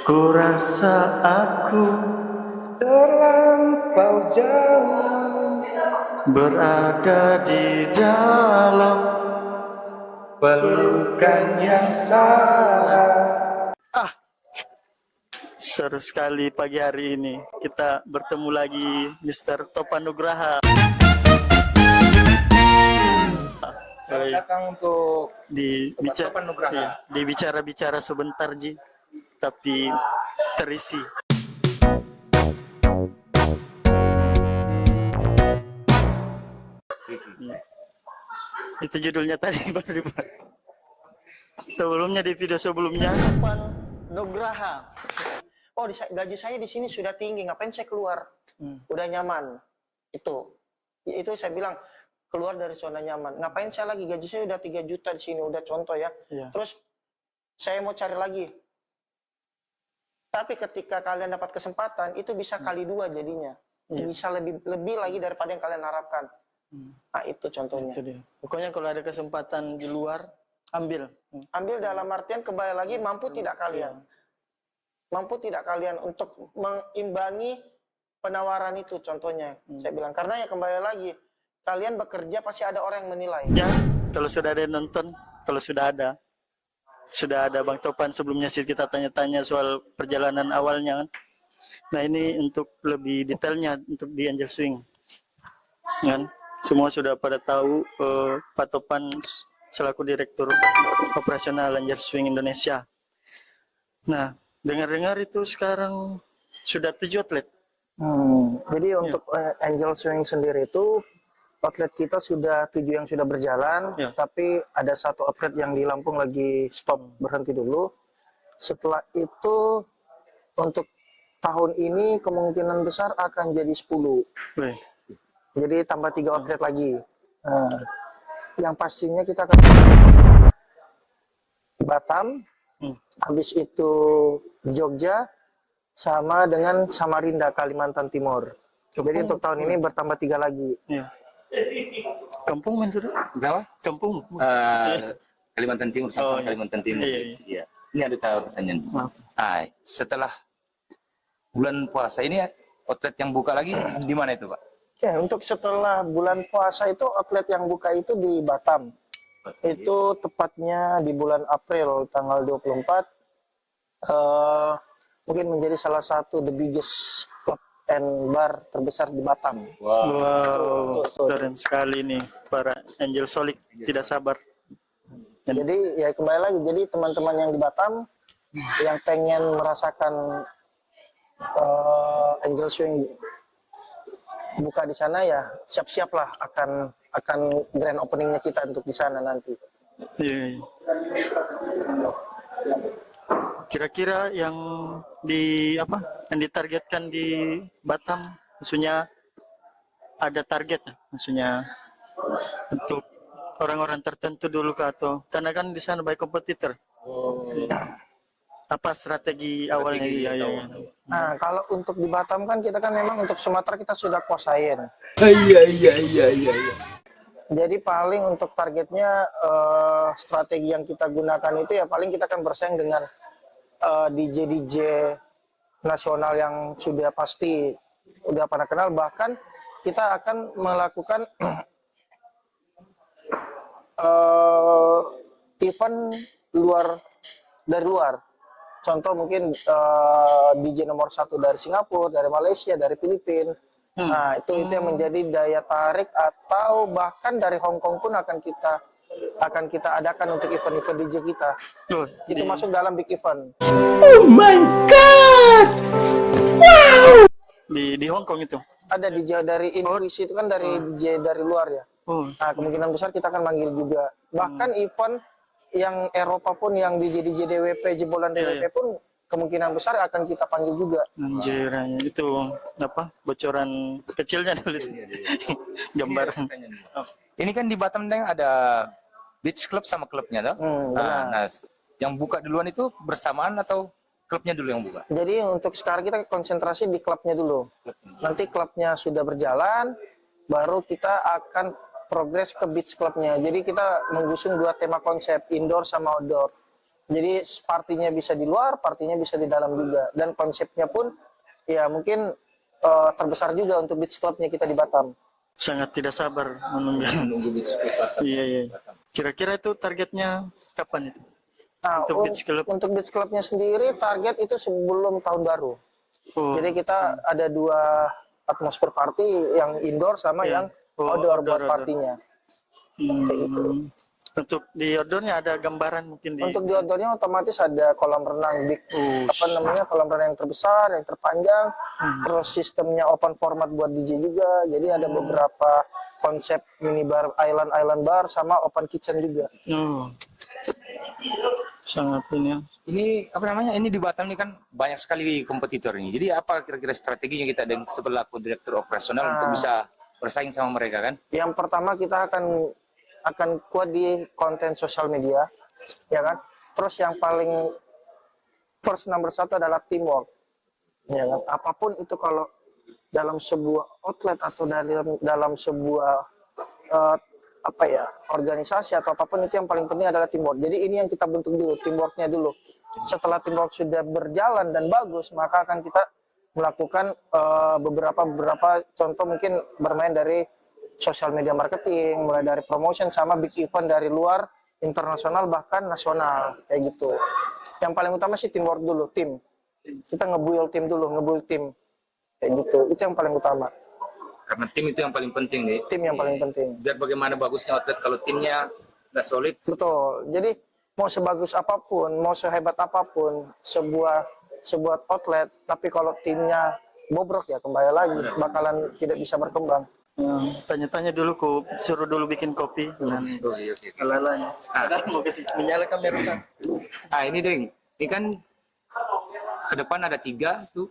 Kurasa aku terlampau jauh berada di dalam pelukan yang salah. Seru sekali pagi hari ini. Kita bertemu lagi Mr. Topan Nugraha. Selamat datang untuk Di Topan Nugraha. iya, di bicara-bicara sebentar Ji, tapi terisi. Iya. Itu judulnya tadi baru. Sebelumnya di video sebelumnya Topan Nugraha. Oh, gaji saya di sini sudah tinggi, ngapain saya keluar? Udah nyaman. Itu saya bilang keluar dari zona nyaman. Ngapain saya lagi? Gaji saya udah 3 juta di sini, udah contoh ya. Iya. Terus saya mau cari lagi. Tapi ketika kalian dapat kesempatan, itu bisa kali 2 jadinya. Iya. Bisa lebih lagi daripada yang kalian harapkan. Nah, itu contohnya. Itu dia. Pokoknya kalau ada kesempatan di luar, ambil. Ambil dalam artian kembali lagi, mampu tidak kalian? Mampu tidak kalian untuk mengimbangi penawaran itu, contohnya. Saya bilang, karena ya kembali lagi, kalian bekerja pasti ada orang yang menilai. Ya, kalau sudah ada yang nonton, kalau sudah ada Bang Topan sebelumnya sih kita tanya-tanya soal perjalanan awalnya kan. Nah ini untuk lebih detailnya untuk di Angel Swing kan. Semua sudah pada tahu Pak Topan selaku Direktur Operasional Angel Swing Indonesia. Nah, dengar-dengar itu sekarang sudah 7 atlet. Jadi untuk Angel Swing sendiri itu outlet kita sudah 7 yang sudah berjalan, tapi ada 1 outlet yang di Lampung lagi stop, berhenti dulu. Setelah itu untuk tahun ini kemungkinan besar akan jadi 10. Jadi tambah 3 outlet lagi. Nah, yang pastinya kita akan Batam, habis itu Jogja, sama dengan Samarinda, Kalimantan Timur. Jadi untuk tahun ini bertambah 3 lagi. Iya. Kampung main sudah? Berapa? Kampung. Kalimantan Timur, sama Kalimantan Timur. Iya. Ini ada pertanyaan. Setelah bulan puasa ini outlet yang buka lagi di mana itu, Pak? Ya, untuk setelah bulan puasa itu outlet yang buka itu di Batam. Itu tepatnya di bulan April tanggal 24. Mungkin menjadi salah satu the biggest club and bar terbesar di Batam. Wow, keren sekali nih para Angel Solik, tidak sabar. Jadi ya kembali lagi, jadi teman-teman yang di Batam yang pengen merasakan Angel Swing buka di sana, ya siap-siaplah akan grand openingnya kita untuk di sana nanti. Iya. Kira-kira yang yang ditargetkan di Batam, maksudnya ada target ya, maksudnya untuk orang-orang tertentu dulu kah, atau karena kan di sana banyak kompetitor. Apa strategi awalnya? Iya. Nah, kalau untuk di Batam kan kita kan memang untuk Sumatera kita sudah kuasain. Iya. Jadi paling untuk targetnya strategi yang kita gunakan itu ya paling kita akan bersaing dengan DJ nasional yang sudah pasti udah pada kenal, bahkan kita akan melakukan event dari luar. Contoh mungkin DJ nomor 1 dari Singapura, dari Malaysia, dari Filipina. Nah, itu yang menjadi daya tarik, atau bahkan dari Hong Kong pun akan kita adakan untuk event-event DJ kita. Itu masuk dalam big event. Oh my god. Wow. Di Hong Kong itu. Ada DJ dari Indonesia, itu kan dari DJ dari luar ya. Nah, kemungkinan besar kita akan manggil juga. Bahkan event yang Eropa pun, yang DJ DWP, jebolan DWP pun kemungkinan besar akan kita panggil juga. Anjir, itu bocoran kecilnya dulu. Gambaran. Ini kan di Batam ada beach club sama klubnya toh. Nah, yang buka duluan itu bersamaan atau klubnya dulu yang buka? Jadi untuk sekarang kita konsentrasi di klubnya dulu. Nanti klubnya sudah berjalan, baru kita akan progres ke beach clubnya. Jadi kita menggusung 2 tema konsep, indoor sama outdoor. Jadi partinya bisa di luar, partinya bisa di dalam juga. Dan konsepnya pun ya mungkin terbesar juga untuk beach clubnya kita di Batam. Sangat tidak sabar menunggu. Menunggu beach club Batam. Iya, iya. Kira-kira itu targetnya kapan itu? Nah, Untuk beach club? untuk beach clubnya sendiri target itu sebelum tahun baru. Oh. Jadi kita ada 2 atmosfer party, yang indoor sama Iya. yang Oh, outdoor buat outdoor. partinya. Kayak gitu. Untuk di outdoornya ada gambaran mungkin di. Untuk di outdoornya otomatis ada kolam renang big, kolam renang yang terbesar, yang terpanjang, terus sistemnya open format buat DJ juga. Jadi ada beberapa konsep minibar, island bar, sama open kitchen juga. Oh. Sangat ini ya. Ini apa namanya? Ini di Batam ini kan banyak sekali kompetitor ini. Jadi apa kira-kira strateginya kita dengan selaku direktur operasional untuk bisa bersaing sama mereka kan? Yang pertama kita akan kuat di konten sosial media, ya kan. Terus yang paling nomor 1 adalah teamwork, ya kan. Apapun itu kalau dalam sebuah outlet atau dalam sebuah organisasi atau apapun itu yang paling penting adalah teamwork. Jadi ini yang kita bentuk dulu, teamworknya dulu. Setelah teamwork sudah berjalan dan bagus, maka akan kita melakukan beberapa contoh, mungkin bermain dari social media marketing, mulai dari promotion sama big event dari luar, internasional bahkan nasional, kayak gitu. Yang paling utama sih teamwork dulu, tim. Kita nge-build tim dulu, kayak gitu. Itu yang paling utama. Karena tim itu yang paling penting nih. Tim yang paling penting. Biar bagaimana bagusnya outlet kalau timnya nggak solid. Betul. Jadi mau sebagus apapun, mau sehebat apapun sebuah outlet, tapi kalau timnya bobrok ya kembali lagi bakalan tidak bisa berkembang. Tanya-tanya dulu kok, suruh dulu bikin kopi dengan lalanya. Mau kasih menyala kamera kan? Ini Deng, ini kan ke depan ada 3 tuh,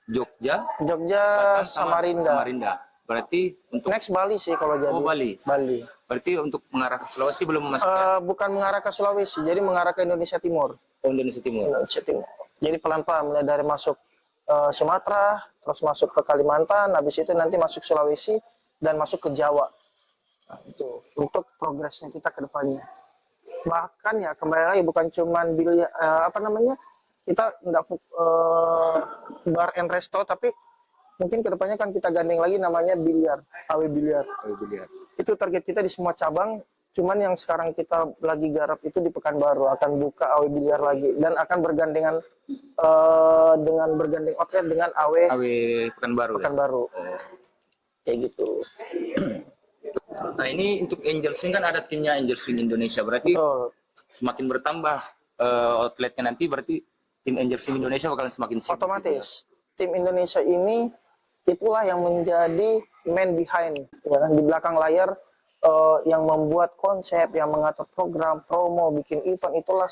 Jogja, Batam, sama Samarinda. Berarti untuk Next Bali sih kalau jadi. Bali. Bali. Berarti untuk mengarah ke Sulawesi belum masuk Bukan mengarah ke Sulawesi, jadi mengarah ke Indonesia Timur. Indonesia Timur. Indonesia Timur. Jadi pelan-pelan mulai dari masuk Sumatera, terus masuk ke Kalimantan, habis itu nanti masuk Sulawesi dan masuk ke Jawa. Nah, itu untuk progresnya kita ke depannya. Bahkan ya kembali lagi bukan cuman kita enggak bar and resto, tapi mungkin ke depannya kan kita gandeng lagi namanya biliar, AW biliar. Itu target kita di semua cabang. Cuman yang sekarang kita lagi garap itu di Pekanbaru akan buka AW biliar lagi dan akan bergandengan dengan bergandeng outlet dengan AW Pekanbaru. Kayak gitu. Nah ini untuk Angel Swing kan ada timnya Angel Swing Indonesia, berarti semakin bertambah outletnya nanti, berarti tim Angel Swing Indonesia bakalan semakin sibuk. Otomatis tim Indonesia ini itulah yang menjadi man behind, ya kan, di belakang layar. Yang membuat konsep, yang mengatur program, promo, bikin event, itulah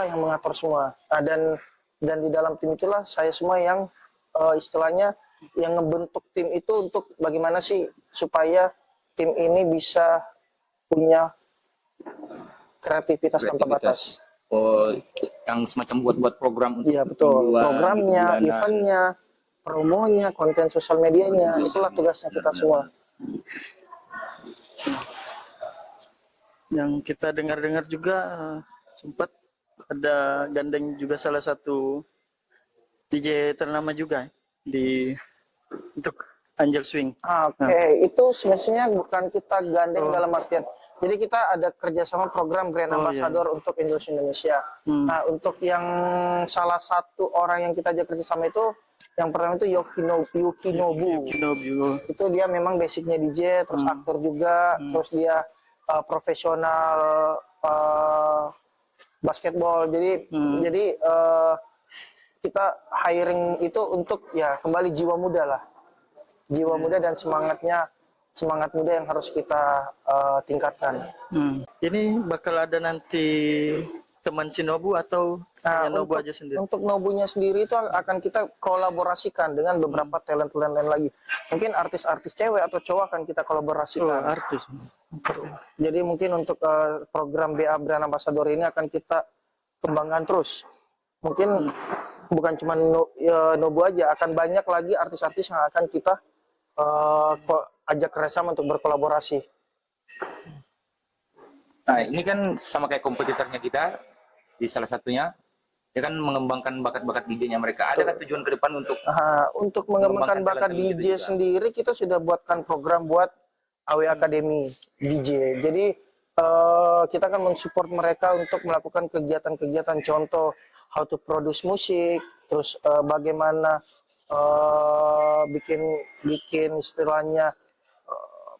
yang mengatur semua. Nah, dan di dalam tim itulah saya semua yang istilahnya yang ngebentuk tim itu untuk bagaimana sih supaya tim ini bisa punya kreativitas tanpa batas. Yang semacam buat program untuk Iya betul, programnya, bulanan, eventnya, promonya, konten sosial medianya, itulah tugasnya kita semua. Yang kita dengar-dengar juga sempat ada gandeng juga salah satu DJ ternama juga untuk Angel Swing. Itu semestinya bukan kita gandeng dalam artian. Jadi kita ada kerjasama program Brand Ambassador untuk Angel Swing Indonesia. Nah, untuk yang salah satu orang yang kita ajak kerjasama itu, yang pertama itu Yukinobu. Itu dia memang basicnya DJ, terus aktor juga, terus dia profesional basketball. Jadi kita hiring itu untuk ya kembali jiwa muda lah, jiwa muda dan semangat muda yang harus kita tingkatkan. Ini bakal ada nanti teman si Nobu atau Nobu aja sendiri? Untuk Nobunya sendiri itu akan kita kolaborasikan dengan beberapa talent lain lagi. Mungkin artis-artis cewek atau cowok akan kita kolaborasikan. Artis. Jadi mungkin untuk program BA Brand Ambassador ini akan kita kembangkan terus. Mungkin bukan cuma Nobu aja, akan banyak lagi artis-artis yang akan kita ajak kerjasama untuk berkolaborasi. Nah, ini kan sama kayak kompetitornya kita di salah satunya, ya kan mengembangkan bakat-bakat DJ-nya mereka. Ada kan tujuan ke depan Untuk mengembangkan bakat talent-talent gitu DJ juga? sendiri, kita sudah buatkan program buat AW Academy DJ. Jadi kita akan mensupport mereka untuk melakukan kegiatan-kegiatan, contoh how to produce musik, terus bagaimana bikin istilahnya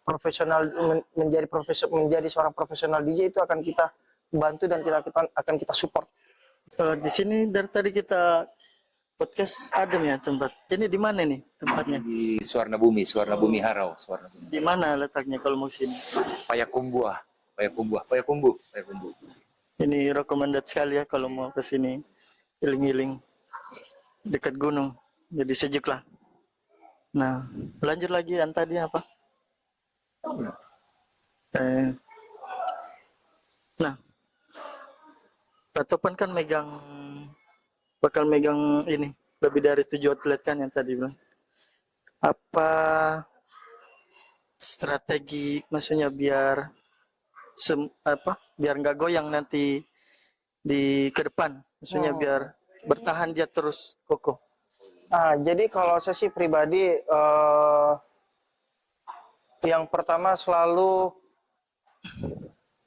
profesional, menjadi seorang profesional DJ, itu akan kita bantu dan akan kita support. Di sini dari tadi kita podcast adem ya tempat. Ini di mana nih tempatnya? Di Suwarna Bumi Harau, Suwarna Bumi. Di mana letaknya kalau mau sini? Payakumbuh. Ini recommended sekali ya kalau mau ke sini. Healing-healing dekat gunung. Jadi sejuk lah. Nah, lanjut lagi yang tadi apa? Nah, Pak Topan kan bakal megang ini lebih dari 7 atlet kan yang tadi bilang. Apa strategi maksudnya biar biar nggak goyang nanti di ke depan, maksudnya biar bertahan dia terus kokoh. Jadi kalau saya sih pribadi, yang pertama selalu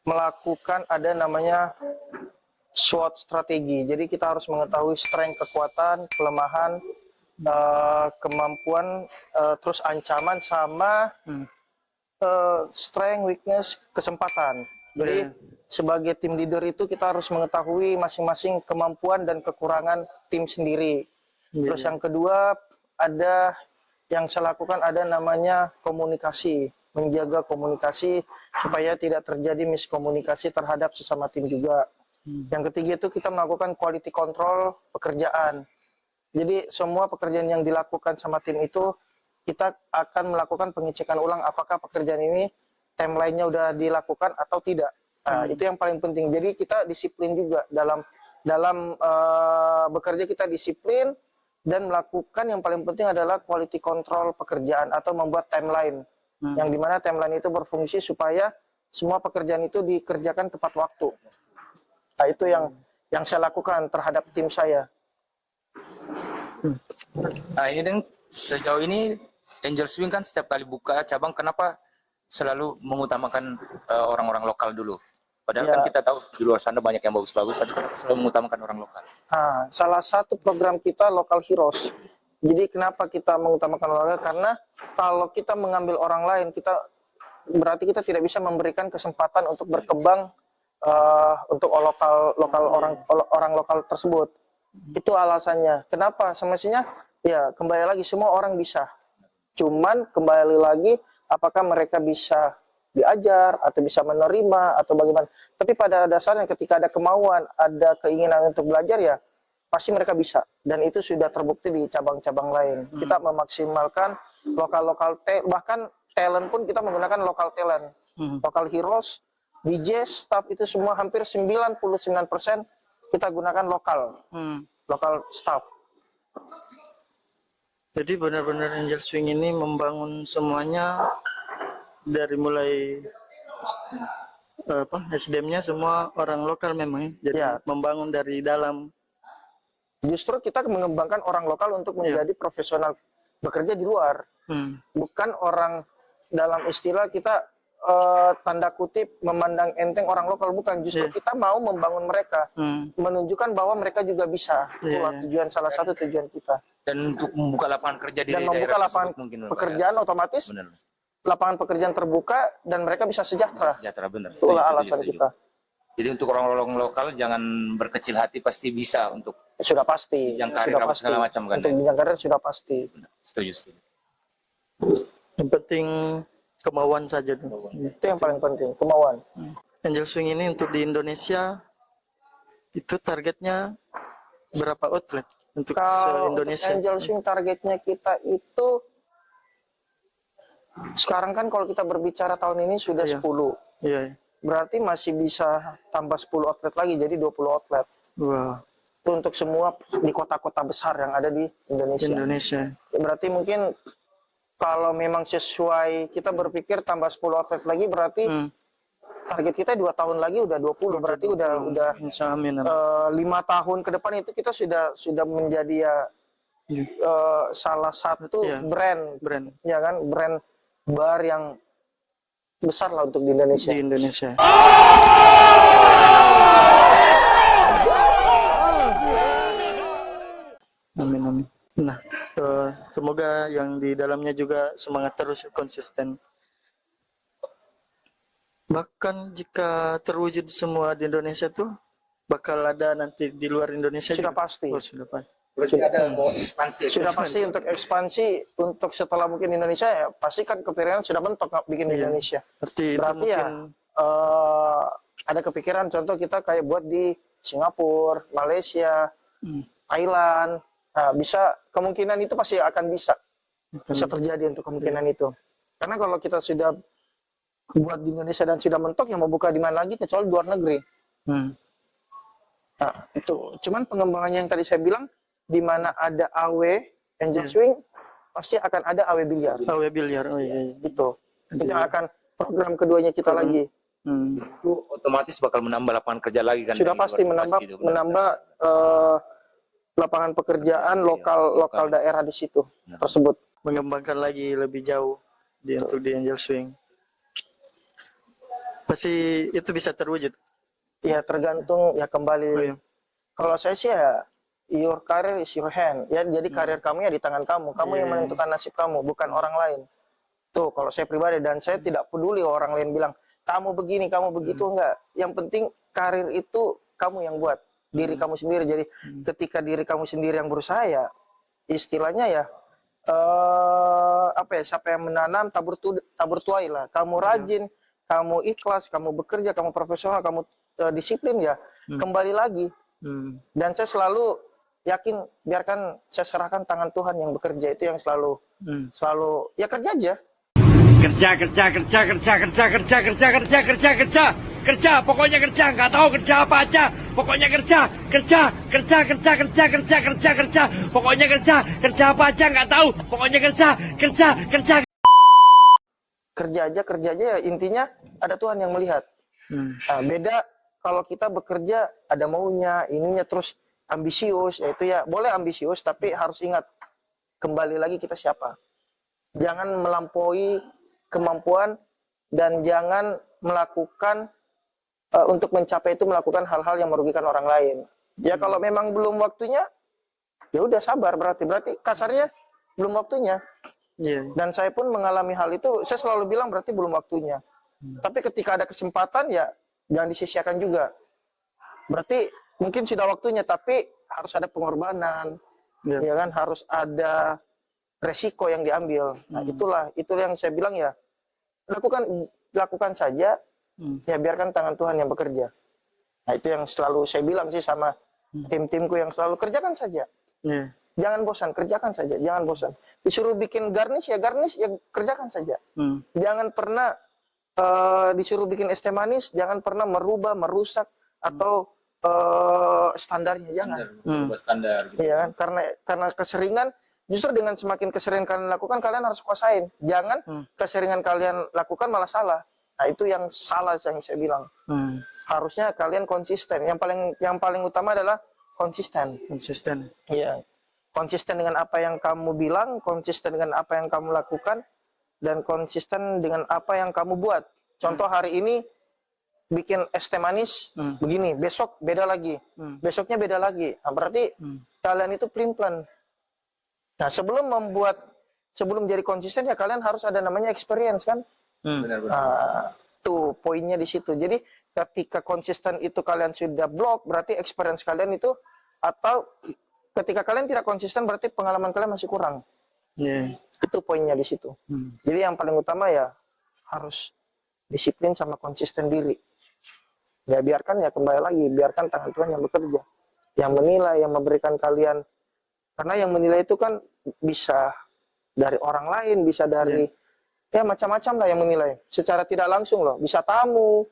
melakukan ada namanya SWOT strategi. Jadi kita harus mengetahui strength, kekuatan, kelemahan, kemampuan, terus ancaman, sama strength, weakness, kesempatan. Jadi sebagai tim leader itu kita harus mengetahui masing-masing kemampuan dan kekurangan tim sendiri. Terus yang kedua, ada yang saya lakukan ada namanya komunikasi, menjaga komunikasi supaya tidak terjadi miskomunikasi terhadap sesama tim juga. Yang ketiga itu kita melakukan quality control pekerjaan. Jadi semua pekerjaan yang dilakukan sama tim itu kita akan melakukan pengecekan ulang apakah pekerjaan ini timeline-nya udah dilakukan atau tidak. Itu yang paling penting. Jadi kita disiplin juga dalam bekerja, kita disiplin dan melakukan yang paling penting adalah quality control pekerjaan atau membuat timeline. Yang dimana timeline itu berfungsi supaya semua pekerjaan itu dikerjakan tepat waktu. Nah, itu yang saya lakukan terhadap tim saya. Nah, ini dan sejauh ini Angel Swing kan setiap kali buka cabang, kenapa selalu mengutamakan orang-orang lokal dulu? Padahal kan kita tahu di luar sana banyak yang bagus-bagus, tapi kenapa selalu mengutamakan orang lokal? Salah satu program kita Local Heroes. Jadi kenapa kita mengutamakan orang lokal? Karena kalau kita mengambil orang lain, berarti kita tidak bisa memberikan kesempatan untuk berkembang untuk orang lokal tersebut. Itu alasannya. Kenapa? Semestinya ya kembali lagi semua orang bisa. Cuman kembali lagi apakah mereka bisa diajar atau bisa menerima atau bagaimana. Tapi pada dasarnya ketika ada kemauan, ada keinginan untuk belajar, ya pasti mereka bisa. Dan itu sudah terbukti di cabang-cabang lain. Kita memaksimalkan lokal bahkan talent pun kita menggunakan lokal talent. Local heroes, DJ, staff itu semua hampir 99% kita gunakan lokal staff. Jadi benar-benar Angel Swing ini membangun semuanya dari mulai SDM-nya semua orang lokal memang. Jadi membangun dari dalam. Justru kita mengembangkan orang lokal untuk menjadi profesional bekerja di luar. Bukan orang, dalam istilah kita tanda kutip memandang enteng orang lokal, bukan. Justru kita mau membangun mereka, menunjukkan bahwa mereka juga bisa. Itulah tujuan, salah satu tujuan kita. Dan untuk membuka lapangan kerja di dan daerah membuka lapangan mungkin, pekerjaan ya. Otomatis lapangan pekerjaan terbuka dan mereka bisa sejahtera. Benar. Itulah alasan kita. Jadi untuk orang-orang lokal jangan berkecil hati, pasti bisa untuk sudah pasti jenjang karir segala macam kan. Untuk jenjang karir sudah pasti. Setuju. Yang penting kemauan saja. Itu yang paling penting, kemauan. Angel Swing ini untuk di Indonesia itu targetnya berapa outlet untuk se-Indonesia? Angel Swing targetnya kita itu sekarang kan kalau kita berbicara tahun ini sudah 10. Iya. Berarti masih bisa tambah 10 outlet lagi, jadi 20 outlet. Wow. Itu untuk semua di kota-kota besar yang ada di Indonesia. Berarti mungkin kalau memang sesuai, kita berpikir tambah 10 outlet lagi, berarti target kita 2 tahun lagi udah 20, berarti udah Insya amin. 5 tahun ke depan itu kita sudah menjadi ya salah satu Iya. brand, ya kan, brand bar yang besar lah untuk di Indonesia. Di Indonesia. Amin amin. Nah, semoga yang di dalamnya juga semangat terus, konsisten. Bahkan jika terwujud semua di Indonesia tuh bakal ada nanti di luar Indonesia Sudah juga. pasti. Oh, sudah pasti. Berarti ada mau ekspansi. Sudah pasti untuk ekspansi, untuk setelah mungkin Indonesia ya pasti kan kepikiran sudah mentok bikin di Iya. Indonesia. Berarti itu Berarti ya mungkin ada kepikiran contoh kita kayak buat di Singapura, Malaysia, Thailand. Nah, bisa kemungkinan itu pasti akan bisa terjadi untuk kemungkinan itu. Karena kalau kita sudah buat di Indonesia dan sudah mentok, yang mau buka di mana lagi kecuali luar negeri. Nah, itu. Cuman pengembangannya yang tadi saya bilang, di mana ada AW Angel Swing, pasti akan ada AW biliar. AW biliar. Oh iya. Itu yang akan program keduanya kita lagi. Itu otomatis bakal menambah lapangan kerja lagi kan. Sudah dari pasti luar, menambah gitu. menambah lapangan pekerjaan lokal daerah di situ tersebut. Mengembangkan lagi lebih jauh untuk di Angel Swing. Pasti itu bisa terwujud. Ya tergantung ya kembali. Oh, iya. Kalau saya sih ya your career is your hand. Ya jadi karir kamu ya di tangan kamu. Kamu yang menentukan nasib kamu, bukan orang lain. Tuh kalau saya pribadi, dan saya tidak peduli orang lain bilang kamu begini, kamu begitu, enggak. Yang penting karir itu kamu yang buat, diri kamu sendiri. Jadi ketika diri kamu sendiri yang berusaha ya istilahnya ya apa ya, siapa yang menanam tabur tuai lah. Kamu rajin, kamu ikhlas, kamu bekerja, kamu profesional, kamu disiplin ya kembali lagi. Dan saya selalu yakin, biarkan saya serahkan tangan Tuhan yang bekerja, itu yang selalu ya kerja aja. Kerja, pokoknya kerja, nggak tahu kerja apa aja, pokoknya kerja, pokoknya kerja apa aja nggak tahu, pokoknya kerja. Kerja aja ya, intinya ada Tuhan yang melihat. Nah, beda kalau kita bekerja ada maunya, ininya terus ambisius, ya itu ya boleh ambisius, tapi harus ingat kembali lagi kita siapa. Jangan melampaui kemampuan dan jangan melakukan untuk mencapai itu melakukan hal-hal yang merugikan orang lain. Ya kalau memang belum waktunya, ya udah sabar, berarti kasarnya belum waktunya. Dan saya pun mengalami hal itu, saya selalu bilang berarti belum waktunya. Tapi ketika ada kesempatan ya jangan disia-siakan juga. Berarti mungkin sudah waktunya, tapi harus ada pengorbanan, ya kan, harus ada resiko yang diambil. Nah itulah yang saya bilang ya, lakukan saja. Ya biarkan tangan Tuhan yang bekerja. Nah itu yang selalu saya bilang sih sama tim-timku yang selalu kerjakan saja. Jangan bosan, kerjakan saja, jangan bosan. Disuruh bikin garnish ya kerjakan saja. Jangan pernah disuruh bikin es teh manis, jangan pernah merubah, merusak atau standarnya, jangan. Merubah standar gitu. Iya kan? Karena keseringan, justru dengan semakin keseringan kalian lakukan, kalian harus kuasain. Jangan keseringan kalian lakukan malah salah. Nah itu yang salah yang saya bilang. Harusnya kalian konsisten. Yang paling utama adalah konsisten. Iya. Konsisten dengan apa yang kamu bilang, konsisten dengan apa yang kamu lakukan, dan konsisten dengan apa yang kamu buat. Contoh hari ini bikin es teh manis begini, besok beda lagi, besoknya beda lagi. Nah, berarti kalian itu pelin-pelan. Nah sebelum jadi konsisten ya kalian harus ada namanya experience kan. Tuh poinnya di situ. Jadi ketika konsisten itu kalian sudah blok, berarti experience kalian itu, atau ketika kalian tidak konsisten berarti pengalaman kalian masih kurang. Itu poinnya di situ. Jadi yang paling utama ya harus disiplin sama konsisten diri. Ya biarkan ya kembali lagi, biarkan tangan Tuhan yang bekerja, yang menilai, yang memberikan kalian. Karena yang menilai itu kan bisa dari orang lain, bisa dari ya macam-macam lah yang menilai secara tidak langsung loh, bisa tamu,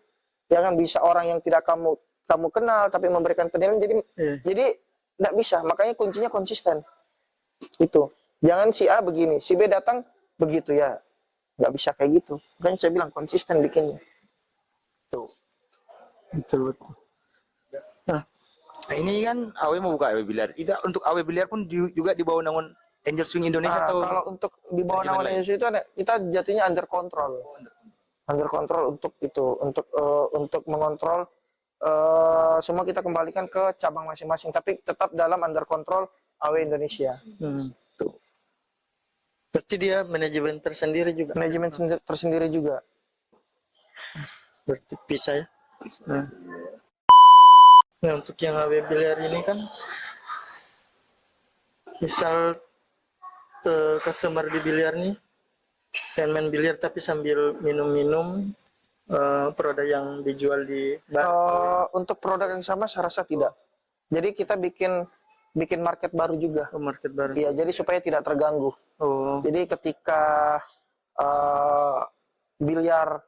ya kan, bisa orang yang tidak kamu kenal tapi memberikan penilaian. Jadi nggak bisa, makanya kuncinya konsisten. Itu jangan si A begini, si B datang begitu, ya nggak bisa kayak gitu. Makanya saya bilang konsisten bikinnya. Tuh. Betul betul. Nah, ini kan AW mau buka AW biliar. Itu untuk AW biliar pun juga di bawah naungan Angel Swing Indonesia Nah, atau kalau untuk di bawah manajemen naungan lain? Indonesia itu kita jatuhnya under control untuk itu, untuk mengontrol semua kita kembalikan ke cabang masing-masing, tapi tetap dalam under control AW Indonesia. Tuh. Berarti dia manajemen tersendiri juga. Manajemen tersendiri juga. Berarti pisah ya. Nah, untuk yang AW biliar ini kan, misal customer di biliar nih dan main biliar tapi sambil minum-minum produk yang dijual di bar. Untuk produk yang sama saya rasa tidak. Jadi kita bikin market baru juga. Market baru. Iya, jadi supaya tidak terganggu. Oh, Jadi ketika biliar,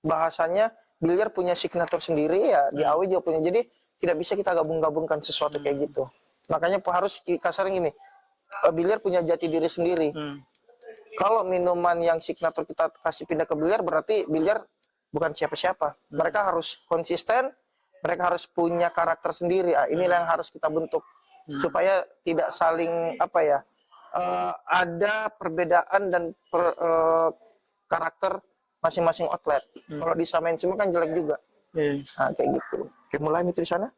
bahasanya biliar punya signatur sendiri ya, di AW juga punya. Jadi tidak bisa kita gabung-gabungkan sesuatu kayak gitu. Makanya harus kasarnya gini, biliar punya jati diri sendiri. Kalau minuman yang signatur kita kasih pindah ke biliar, berarti biliar bukan siapa-siapa. Mereka harus konsisten, mereka harus punya karakter sendiri. Inilah yang harus kita bentuk supaya tidak saling ada perbedaan dan karakter masing-masing outlet. Kalau disamain semua kan jelek juga. Nah, kayak gitu. Oke, mulai itu di sana.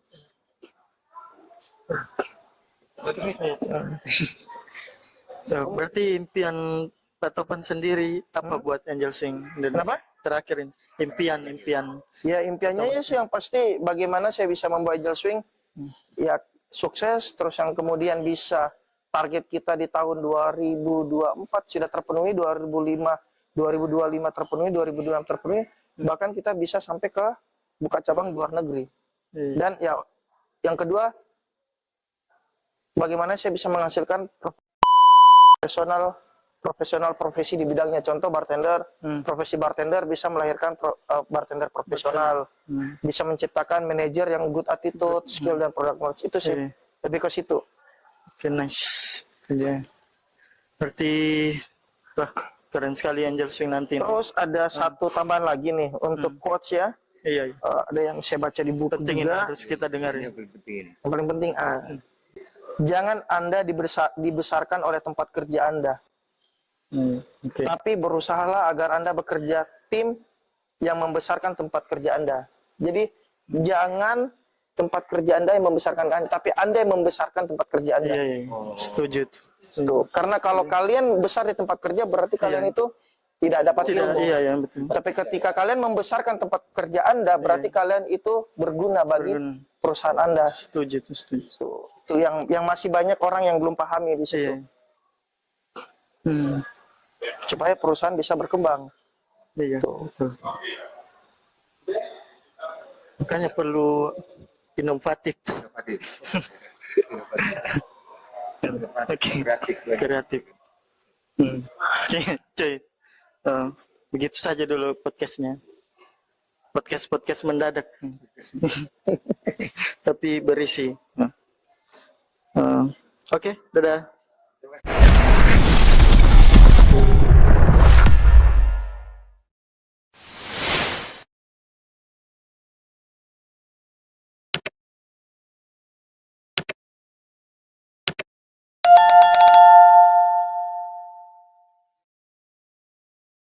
berarti impian Pak Topan sendiri apa buat Angel Swing Indonesia? Kenapa? Terakhir ini, impian. Ya impiannya ya sih yang pasti bagaimana saya bisa membawa Angel Swing ya sukses, terus yang kemudian bisa target kita di tahun 2024 sudah terpenuhi, 2025 terpenuhi, 2026 terpenuhi, bahkan kita bisa sampai ke buka cabang di luar negeri. Dan ya yang kedua, bagaimana saya bisa menghasilkan profesional profesi di bidangnya. Contoh bartender, profesi bartender bisa melahirkan bartender profesional, bisa menciptakan manajer yang good attitude, skill dan product knowledge. Itu sih lebih ke situ. Oke, nice. Berarti wah, keren sekali Angel Swing nanti. Terus ada satu tambahan lagi nih untuk coach ya. Iya. Ada yang saya baca di buku Penting ini juga. harus kita dengar ya. Yang paling penting, jangan Anda dibesarkan oleh tempat kerja Anda. Oke. Tapi berusahalah agar Anda bekerja tim yang membesarkan tempat kerja Anda. Jadi jangan tempat kerja Anda yang membesarkan Anda, tapi Anda yang membesarkan tempat kerja Anda. Iya. Setuju. Tuh. Karena kalau kalian besar di tempat kerja berarti kalian itu tidak dapat ilmu. Iya, betul. Tapi ketika kalian membesarkan tempat kerja Anda, berarti kalian itu berguna bagi perusahaan Anda. Setuju. Itu yang masih banyak orang yang belum pahami di situ. Supaya perusahaan bisa berkembang. Iya, betul. Makanya perlu inovatif. Kreatif. Cuy. Begitu saja dulu podcastnya. Podcast mendadak. Tapi berisi. Oke, dadah.